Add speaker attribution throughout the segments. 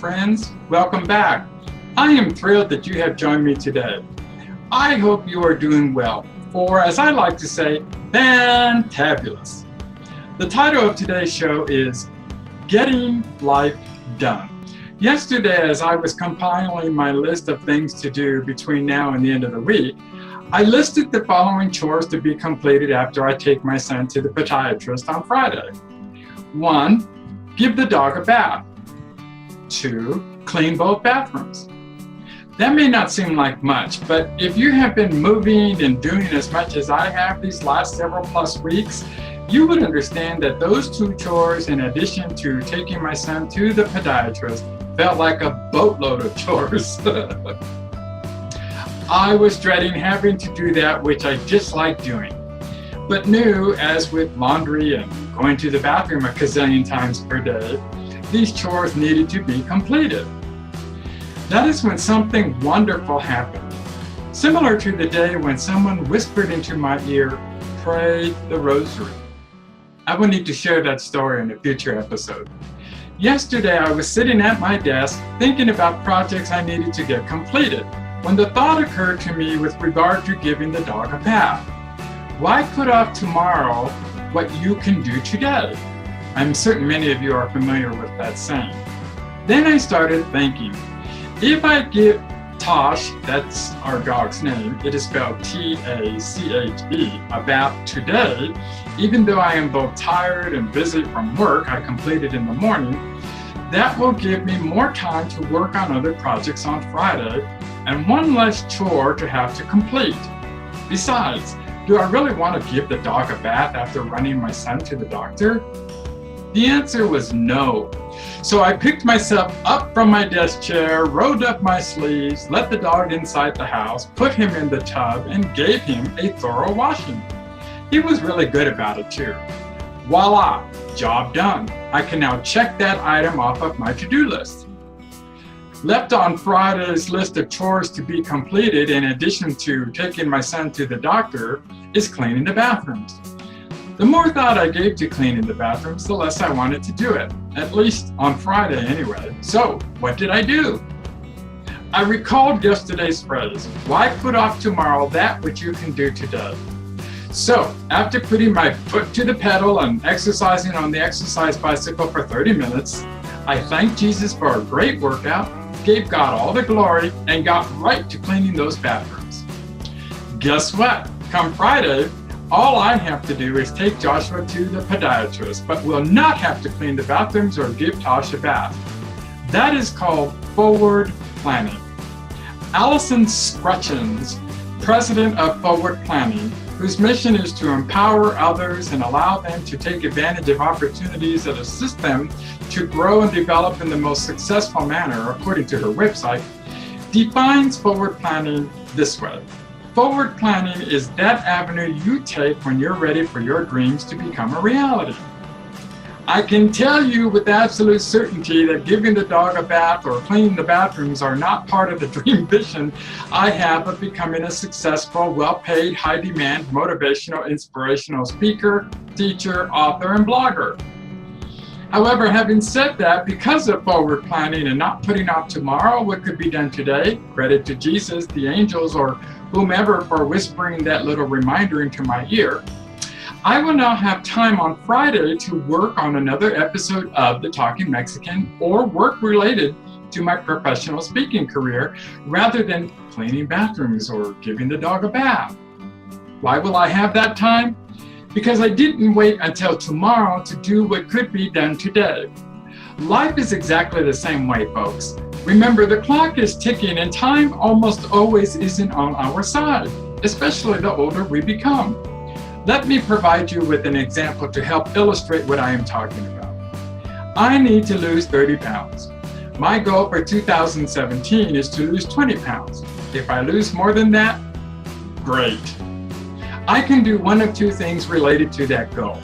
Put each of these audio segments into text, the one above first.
Speaker 1: friends. Welcome back. I am thrilled that you have joined me today. I hope you are doing well, or as I like to say, fantabulous. The title of today's show is Getting Life Done. Yesterday, as I was compiling my list of things to do between now and the end of the week, I listed the following chores to be completed after I take my son to the podiatrist on Friday. 1, give the dog a bath. 2, clean both bathrooms. That may not seem like much, but if you have been moving and doing as much as I have these last several plus weeks, you would understand that those 2 chores, in addition to taking my son to the podiatrist, felt like a boatload of chores. I was dreading having to do that which I dislike doing, but knew, as with laundry and going to the bathroom a gazillion times per day, these chores needed to be completed. That is when something wonderful happened, similar to the day when someone whispered into my ear, "Pray the rosary." I will need to share that story in a future episode. Yesterday, I was sitting at my desk thinking about projects I needed to get completed when the thought occurred to me with regard to giving the dog a bath. Why put off tomorrow what you can do today? I'm certain many of you are familiar with that saying. Then I started thinking, if I give Tosh, that's our dog's name, it is spelled T-A-C-H-E, a bath today, even though I am both tired and busy from work I completed in the morning, that will give me more time to work on other projects on Friday and one less chore to have to complete. Besides, do I really want to give the dog a bath after running my son to the doctor? The answer was no. So I picked myself up from my desk chair, rolled up my sleeves, let the dog inside the house, put him in the tub, and gave him a thorough washing. He was really good about it too. Voila, job done. I can now check that item off of my to-do list. Left on Friday's list of chores to be completed, in addition to taking my son to the doctor, is cleaning the bathrooms. The more thought I gave to cleaning the bathrooms, the less I wanted to do it, at least on Friday anyway. So, what did I do? I recalled yesterday's phrase, why put off tomorrow that which you can do today? So, after putting my foot to the pedal and exercising on the exercise bicycle for 30 minutes, I thanked Jesus for a great workout, gave God all the glory, and got right to cleaning those bathrooms. Guess what? Come Friday, all I have to do is take Joshua to the podiatrist, but will not have to clean the bathrooms or give Tosh a bath. That is called forward planning. Allison Scrutchins, president of Forward Planning, whose mission is to empower others and allow them to take advantage of opportunities that assist them to grow and develop in the most successful manner, according to her website, defines forward planning this way. Forward planning is that avenue you take when you're ready for your dreams to become a reality. I can tell you with absolute certainty that giving the dog a bath or cleaning the bathrooms are not part of the dream vision I have of becoming a successful, well-paid, high-demand, motivational, inspirational speaker, teacher, author, and blogger. However, having said that, because of forward planning and not putting off tomorrow what could be done today, credit to Jesus, the angels, or whomever for whispering that little reminder into my ear, I will now have time on Friday to work on another episode of The Talking Mexican or work related to my professional speaking career rather than cleaning bathrooms or giving the dog a bath. Why will I have that time? Because I didn't wait until tomorrow to do what could be done today. Life is exactly the same way, folks. Remember, the clock is ticking and time almost always isn't on our side, especially the older we become. Let me provide you with an example to help illustrate what I am talking about. I need to lose 30 pounds. My goal for 2017 is to lose 20 pounds. If I lose more than that, great. I can do one of 2 things related to that goal.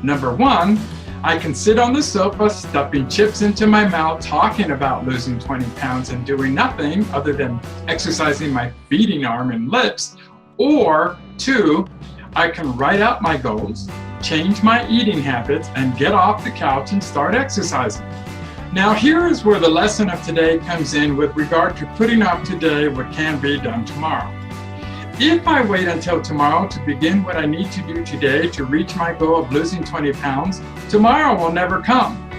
Speaker 1: Number 1, I can sit on the sofa, stuffing chips into my mouth, talking about losing 20 pounds and doing nothing other than exercising my feeding arm and lips. Or 2, I can write out my goals, change my eating habits, and get off the couch and start exercising. Now here is where the lesson of today comes in with regard to putting off today what can be done tomorrow. If I wait until tomorrow to begin what I need to do today to reach my goal of losing 20 pounds, tomorrow will never come.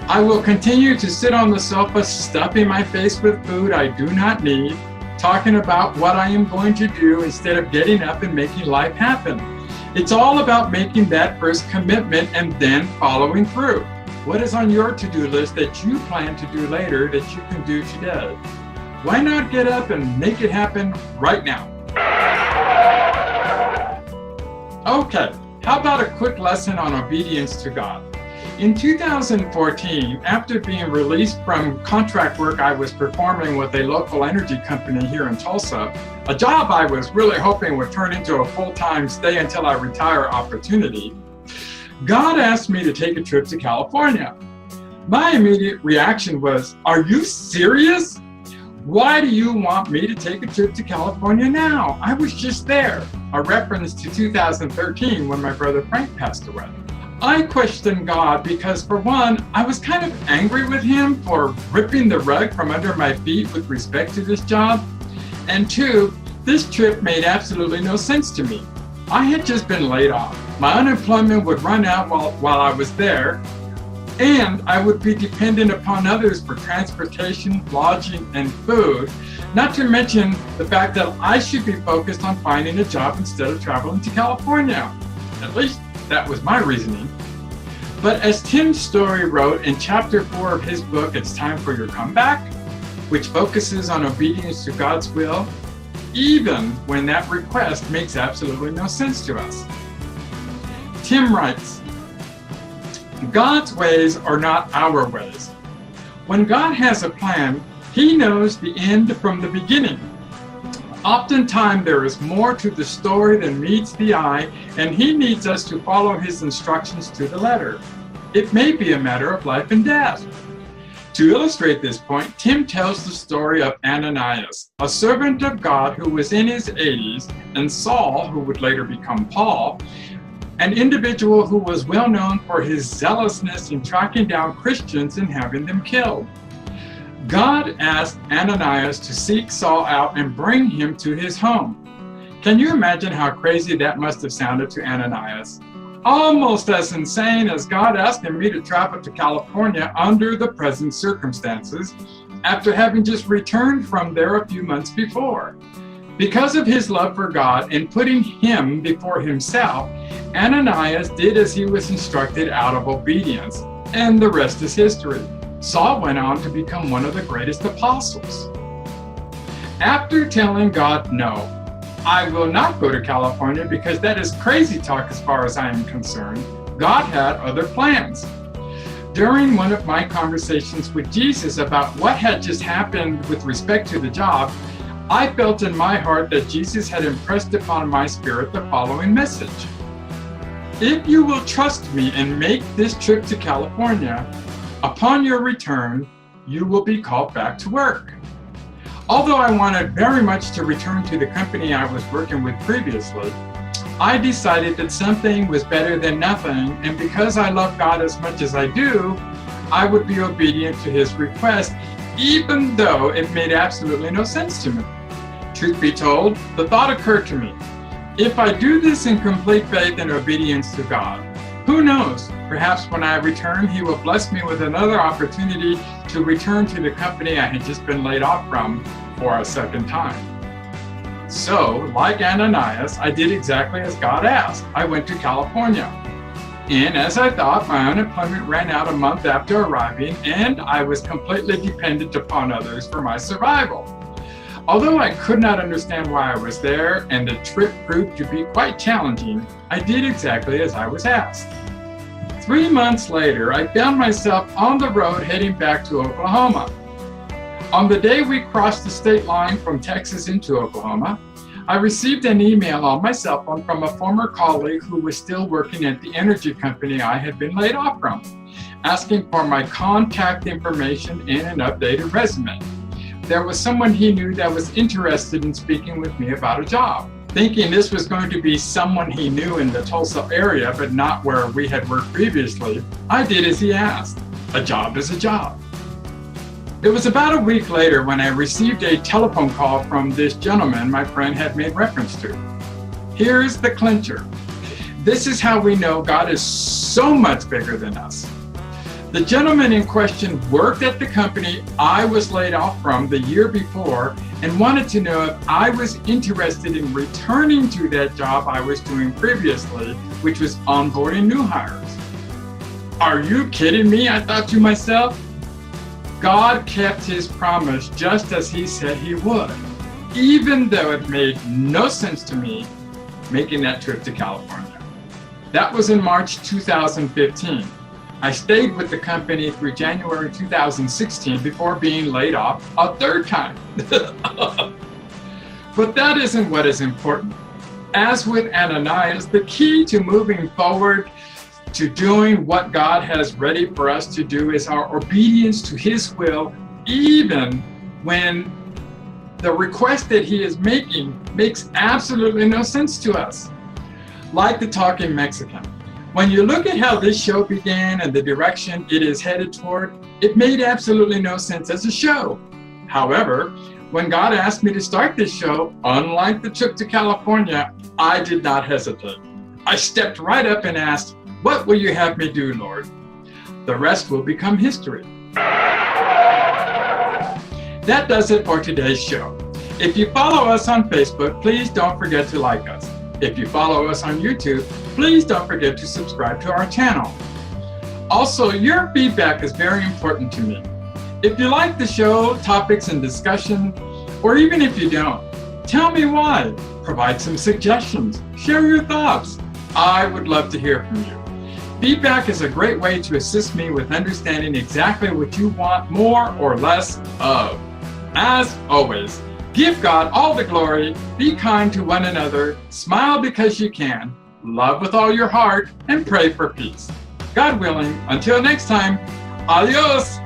Speaker 1: I will continue to sit on the sofa, stuffing my face with food I do not need, talking about what I am going to do instead of getting up and making life happen. It's all about making that first commitment and then following through. What is on your to-do list that you plan to do later that you can do today? Why not get up and make it happen right now? Okay, how about a quick lesson on obedience to God? In 2014, after being released from contract work I was performing with a local energy company here in Tulsa, a job I was really hoping would turn into a full-time stay until I retire opportunity, God asked me to take a trip to California. My immediate reaction was, "Are you serious? Why do you want me to take a trip to California now? I was just there," a reference to 2013 when my brother Frank passed away. I questioned God because, for one, I was kind of angry with him for ripping the rug from under my feet with respect to this job. And two, this trip made absolutely no sense to me. I had just been laid off. My unemployment would run out while I was there, and I would be dependent upon others for transportation, lodging, and food, not to mention the fact that I should be focused on finding a job instead of traveling to California. At least that was my reasoning. But as Tim Storey wrote in chapter 4 of his book, It's Time for Your Comeback, which focuses on obedience to God's will, even when that request makes absolutely no sense to us. Tim writes, "God's ways are not our ways. When God has a plan, He knows the end from the beginning. Oftentimes there is more to the story than meets the eye, and He needs us to follow His instructions to the letter. It may be a matter of life and death." To illustrate this point, Tim tells the story of Ananias, a servant of God who was in his 80s, and Saul, who would later become Paul, an individual who was well known for his zealousness in tracking down Christians and having them killed. God asked Ananias to seek Saul out and bring him to his home. Can you imagine how crazy that must have sounded to Ananias? Almost as insane as God asking me to travel to California under the present circumstances, after having just returned from there a few months before. Because of his love for God and putting Him before himself, Ananias did as he was instructed out of obedience, and the rest is history. Saul went on to become one of the greatest apostles. After telling God, "No, I will not go to California because that is crazy talk as far as I am concerned," God had other plans. During one of my conversations with Jesus about what had just happened with respect to the job, I felt in my heart that Jesus had impressed upon my spirit the following message: "If you will trust me and make this trip to California, upon your return, you will be called back to work." Although I wanted very much to return to the company I was working with previously, I decided that something was better than nothing, and because I love God as much as I do, I would be obedient to His request, even though it made absolutely no sense to me. Truth be told, the thought occurred to me, if I do this in complete faith and obedience to God, who knows, perhaps when I return, He will bless me with another opportunity to return to the company I had just been laid off from for a second time. So, like Ananias, I did exactly as God asked. I went to California. And as I thought, my unemployment ran out a month after arriving, and I was completely dependent upon others for my survival. Although I could not understand why I was there, and the trip proved to be quite challenging, I did exactly as I was asked. 3 months later, I found myself on the road heading back to Oklahoma. On the day we crossed the state line from Texas into Oklahoma, I received an email on my cell phone from a former colleague who was still working at the energy company I had been laid off from, asking for my contact information and an updated resume. There was someone he knew that was interested in speaking with me about a job. Thinking this was going to be someone he knew in the Tulsa area, but not where we had worked previously, I did as he asked. A job is a job. It was about a week later when I received a telephone call from this gentleman my friend had made reference to. Here's the clincher. This is how we know God is so much bigger than us. The gentleman in question worked at the company I was laid off from the year before and wanted to know if I was interested in returning to that job I was doing previously, which was onboarding new hires. Are you kidding me? I thought to myself. God kept his promise just as he said he would, even though it made no sense to me making that trip to California. That was in March 2015. I stayed with the company through January 2016 before being laid off a third time. But that isn't what is important. As with Ananias, the key to moving forward to doing what God has ready for us to do is our obedience to his will, even when the request that he is making makes absolutely no sense to us. Like the Talking Mexican. When you look at how this show began and the direction it is headed toward, it made absolutely no sense as a show. However, when God asked me to start this show, unlike the trip to California, I did not hesitate. I stepped right up and asked, "What will you have me do, Lord?" The rest will become history. That does it for today's show. If you follow us on Facebook, please don't forget to like us. If you follow us on YouTube, please don't forget to subscribe to our channel. Also, your feedback is very important to me. If you like the show, topics and discussion, or even if you don't, tell me why. Provide some suggestions. Share your thoughts. I would love to hear from you. Feedback is a great way to assist me with understanding exactly what you want more or less of. As always, give God all the glory, be kind to one another, smile because you can, love with all your heart, and pray for peace. God willing, until next time, adios!